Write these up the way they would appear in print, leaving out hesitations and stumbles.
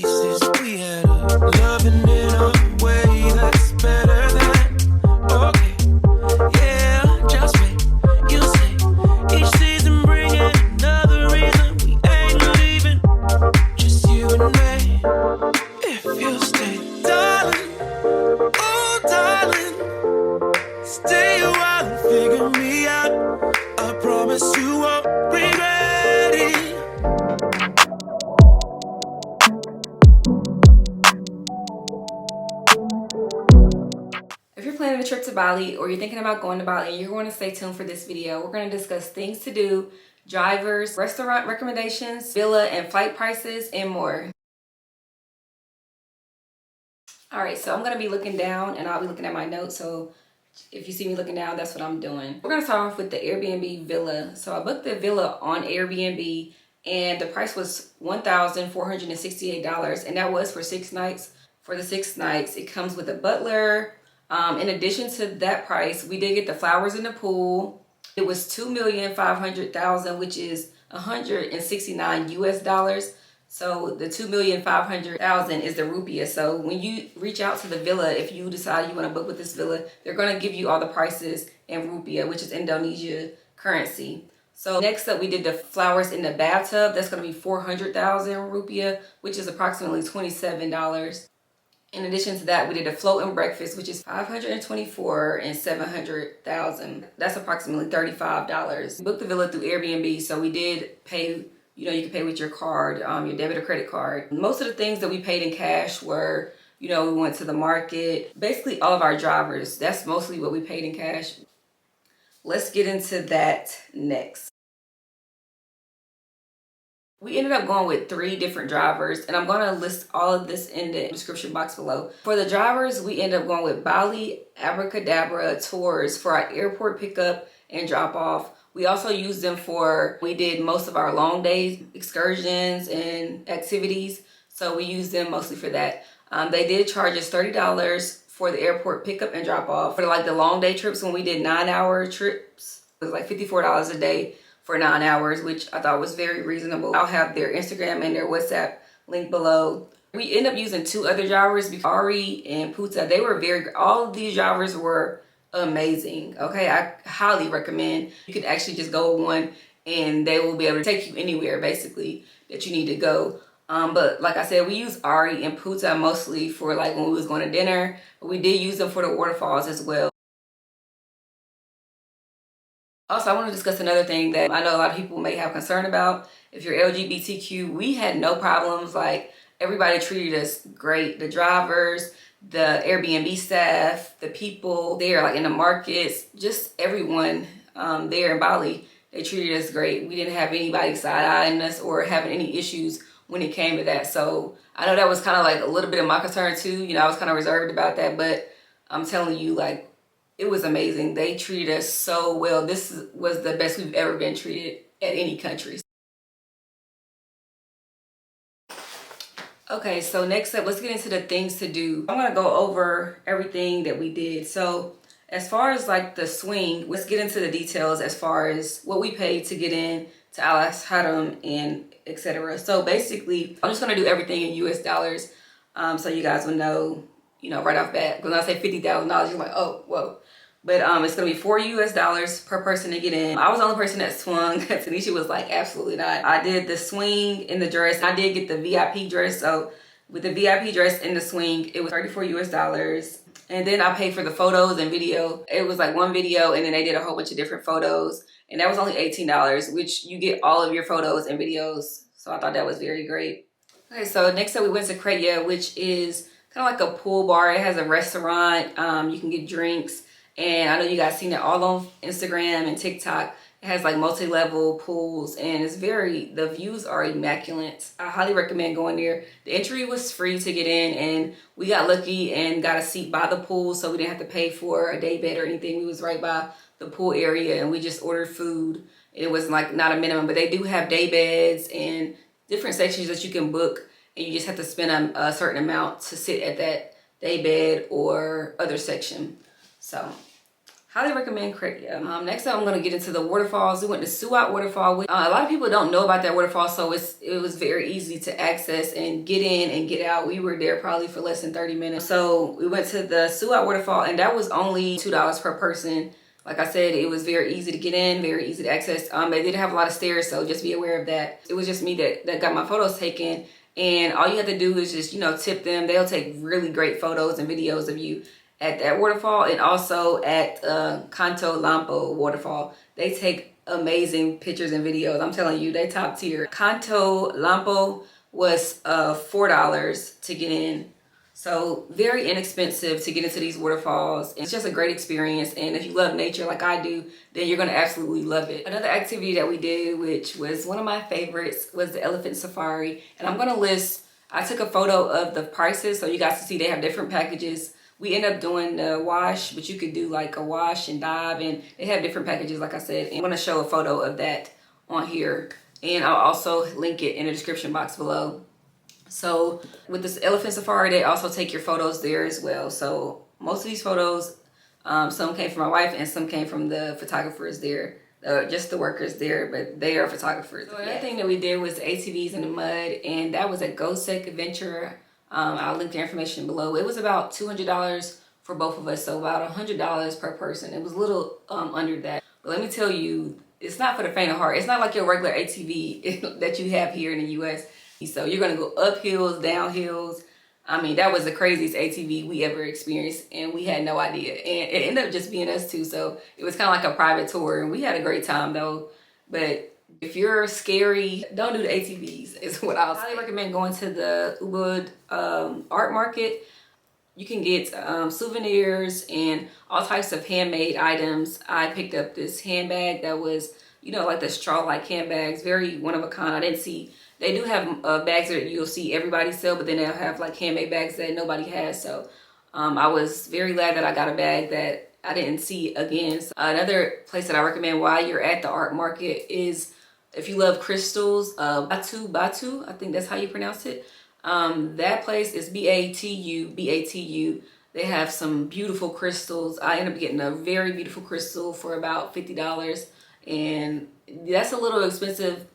places we had up, loving in a way that's better than okay. Yeah, just wait, you'll see. Each season bringing another reason we ain't leaving. Just you and me. If you stay, darling, oh darling, stay a while and figure me out. I promise you won't regret it. If you're planning a trip to Bali or you're thinking about going to Bali, you're going to stay tuned for this video. We're going to discuss things to do, drivers, restaurant recommendations, villa and flight prices, and more. Alright, so I'm going to be looking down and I'll be looking at my notes. So if you see me looking down, that's what I'm doing. We're going to start off with the Airbnb villa. So I booked the villa on Airbnb and the price was $1,468, and that was for 6 nights. For the 6 nights, it comes with a butler. In addition to that price, we did get the flowers in the pool. It was $2,500,000, which is 169 US dollars. So the 2,500,000 is the rupiah. So when you reach out to the villa, if you decide you want to book with this villa, they're going to give you all the prices in rupiah, which is Indonesia currency. So next up, we did the flowers in the bathtub. That's going to be 400,000 rupiah, which is approximately $27. In addition to that, we did a float and breakfast, which is 524 and 700,000. That's approximately $35. We booked the villa through Airbnb, so we did pay, you can pay with your card, your debit or credit card. Most of the things that we paid in cash were, we went to the market. Basically, all of our drivers, that's mostly what we paid in cash. Let's get into that next. We ended up going with 3 different drivers, and I'm going to list all of this in the description box below. For the drivers, we ended up going with Bali Abracadabra Tours for our airport pickup and drop off. We also used them we did most of our long day excursions and activities, so we used them mostly for that. They did charge us $30 for the airport pickup and drop off. For the long day trips, when we did 9-hour trips, it was like $54 a day for 9 hours, which I thought was very reasonable. I'll have their Instagram and their WhatsApp link below. We ended up using 2 other drivers, Ari and Puta. They were all of these drivers were amazing. Okay, I highly recommend. You can actually just go with one and they will be able to take you anywhere basically that you need to go. But like I said, we used Ari and Puta mostly for when we was going to dinner, but we did use them for the waterfalls as well. Also, I want to discuss another thing that I know a lot of people may have concern about. If you're LGBTQ, we had no problems. Everybody treated us great. The drivers, the Airbnb staff, the people there, in the markets, just everyone there in Bali, they treated us great. We didn't have anybody side-eyeing us or having any issues when it came to that. So I know that was kind of a little bit of my concern too. I was kind of reserved about that, but I'm telling you, it was amazing. They treated us so well. This was the best we've ever been treated at any country. Okay, so next up, let's get into the things to do. I'm gonna go over everything that we did. So as far as the swing, let's get into the details as far as what we paid to get in to Al Haram and etc. So basically, I'm just gonna do everything in US dollars so you guys will know, right off bat. When I say $50,000, you're like, oh, whoa. But it's going to be $4 US per person to get in. I was the only person that swung. Tanisha was like, absolutely not. I did the swing in the dress. I did get the VIP dress. So with the VIP dress in the swing, it was $34 US. And then I paid for the photos and video. It was one video, and then they did a whole bunch of different photos. And that was only $18, which you get all of your photos and videos. So I thought that was very great. Okay, so next up we went to Kretja, which is kind of like a pool bar. It has a restaurant. You can get drinks. And I know you guys seen it all on Instagram and TikTok. It has multi-level pools, and the views are immaculate. I highly recommend going there. The entry was free to get in, and we got lucky and got a seat by the pool, so we didn't have to pay for a day bed or anything. We was right by the pool area, and we just ordered food. It was not a minimum, but they do have day beds and different sections that you can book, and you just have to spend a certain amount to sit at that day bed or other section. So Highly recommend Korea. Next up, I'm gonna get into the waterfalls. We went to Suwat Waterfall. A lot of people don't know about that waterfall, so it was very easy to access and get in and get out. We were there probably for less than 30 minutes. So we went to the Suwat Waterfall, and that was only $2 per person. Like I said, it was very easy to get in, very easy to access. They did have a lot of stairs, so just be aware of that. It was just me that got my photos taken, and all you have to do is just, you know, tip them. They'll take really great photos and videos of you at that waterfall, and also at Kanto Lampo waterfall. They take amazing pictures and videos. I'm telling you, they top tier. Kanto Lampo was $4 to get in. So very inexpensive to get into these waterfalls. It's just a great experience, and if you love nature like I do, then you're gonna absolutely love it. Another activity that we did, which was one of my favorites, was the elephant safari. And I'm gonna list, I took a photo of the prices so you guys can see they have different packages. We end up doing the wash, but you could do like a wash and dive, and they have different packages, like I said. And I'm gonna show a photo of that on here, and I'll also link it in the description box below. So with this elephant safari, they also take your photos there as well. So most of these photos, some came from my wife and some came from the photographers there, just the workers there, but they are photographers. So another thing that we did was the ATVs in the mud, and that was at Gosek Adventure. I'll link the information below. It was about $200 for both of us, so about $100 per person. It was a little under that. But let me tell you, it's not for the faint of heart. It's not like your regular ATV that you have here in the US. So you're gonna go up hills, down hills. I mean, that was the craziest ATV we ever experienced, and we had no idea. And it ended up just being us two, so it was kind of like a private tour, and we had a great time though. But if you're scary, don't do the ATVs, is what I'll highly recommend going to the Ubud Art Market. You can get souvenirs and all types of handmade items. I picked up this handbag that was, you know, like the straw-like handbags, very one of a kind. I didn't see, they do have bags that you'll see everybody sell, but then they'll have like handmade bags that nobody has. So I was very glad that I got a bag that I didn't see again. So, another place that I recommend while you're at the art market is, if you love crystals, Batu, I think that's how you pronounce it. That place is B-A-T-U. They have some beautiful crystals. I ended up getting a very beautiful crystal for about $50, and that's a little expensive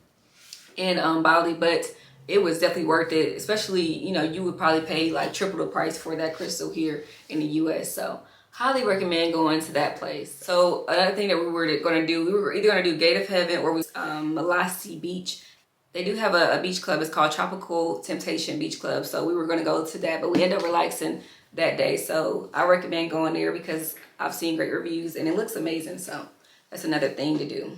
in Bali, but it was definitely worth it. Especially, you know, you would probably pay like triple the price for that crystal here in the US. So highly recommend going to that place. So another thing that we were gonna do, we were either gonna do Gate of Heaven or Melasti Beach. They do have a beach club. It's called Tropical Temptation Beach Club. So we were gonna go to that, but we ended up relaxing that day. So I recommend going there because I've seen great reviews and it looks amazing. So that's another thing to do.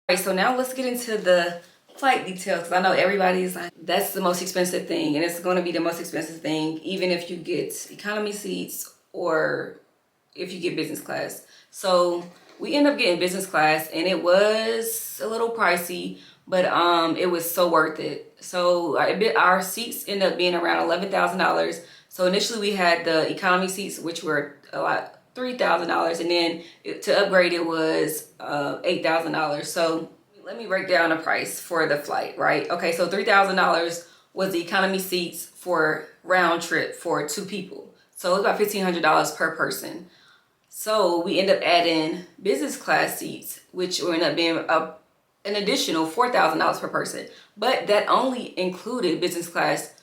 All right, so now let's get into the flight details, because I know everybody's like, that's the most expensive thing, and it's going to be the most expensive thing even if you get economy seats or if you get business class. So we end up getting business class, and it was a little pricey, but it was so worth it. So our seats end up being around $11,000. So initially we had the economy seats, which were a lot, $3,000, and then to upgrade it was $8,000. So let me break down the price for the flight, right? Okay, so $3,000 was the economy seats for round trip for 2 people. So it was about $1,500 per person. So we end up adding business class seats, which will end up being an additional $4,000 per person. But that only included business class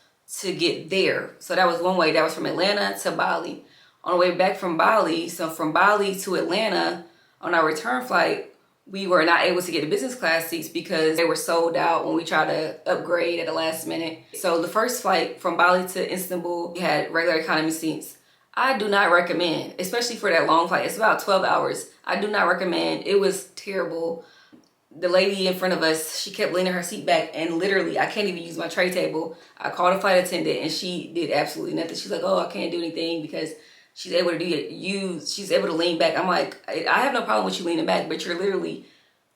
to get there. So that was one way. That was from Atlanta to Bali. On the way back from Bali, so from Bali to Atlanta on our return flight, we were not able to get the business class seats because they were sold out when we tried to upgrade at the last minute. So the first flight from Bali to Istanbul, we had regular economy seats. I do not recommend, especially for that long flight. It's about 12 hours. I do not recommend. It was terrible. The lady in front of us, she kept leaning her seat back, and literally I can't even use my tray table. I called a flight attendant and she did absolutely nothing. She's like, oh, I can't do anything because she's able to do it. She's able to lean back. I'm like, I have no problem with you leaning back, but you're literally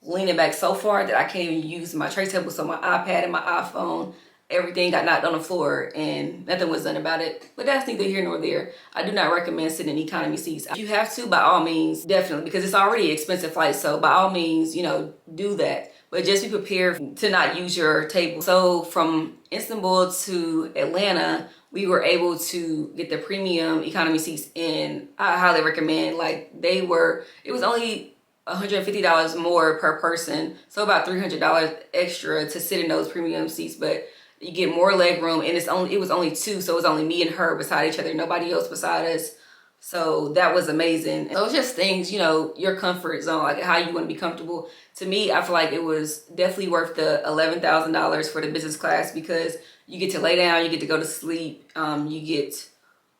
leaning back so far that I can't even use my tray table. So my iPad and my iPhone, everything got knocked on the floor and nothing was done about it. But that's neither here nor there. I do not recommend sitting in economy seats. If you have to, by all means, definitely, because it's already an expensive flight. So by all means, you know, do that. but just be prepared to not use your table. So from Istanbul to Atlanta, we were able to get the premium economy seats, and I highly recommend. Like it was only $150 more per person, so about $300 extra to sit in those premium seats, but you get more leg room, and it was only two, so it was only me and her beside each other, nobody else beside us. So that was amazing. So it's just things, you know, your comfort zone, like how you want to be comfortable. To me, I feel like it was definitely worth the $11,000 for the business class, because you get to lay down, you get to go to sleep, you get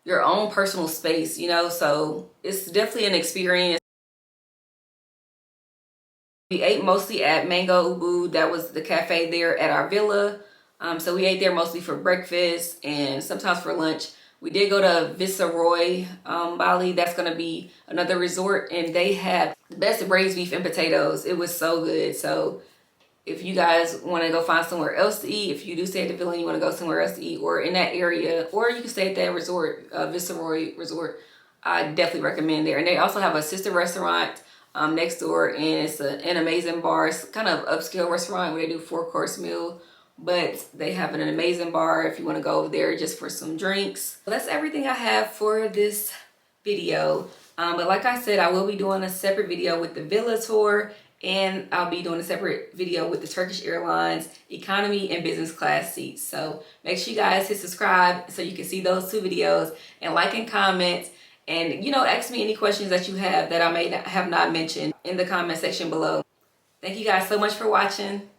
your own personal space, you know, so it's definitely an experience. We ate mostly at Mango Ubud. That was the cafe there at our villa. So we ate there mostly for breakfast and sometimes for lunch. We did go to Viceroy, Bali. That's going to be another resort, and they have the best braised beef and potatoes. It was so good. So if you guys want to go find somewhere else to eat, if you do stay at the villa and you want to go somewhere else to eat, or in that area, or you can stay at that resort, Viceroy Resort, I definitely recommend there. And they also have a sister restaurant next door, and it's an amazing bar. It's kind of upscale restaurant where they do 4-course meal, but they have an amazing bar if you want to go over there just for some drinks. So that's everything I have for this video. But like I said, I will be doing a separate video with the villa tour, and I'll be doing a separate video with the Turkish Airlines economy and business class seats. So make sure you guys hit subscribe so you can see those two videos, and like and comment, and you know, ask me any questions that you have that I may have not mentioned in the comment section below. Thank you guys so much for watching.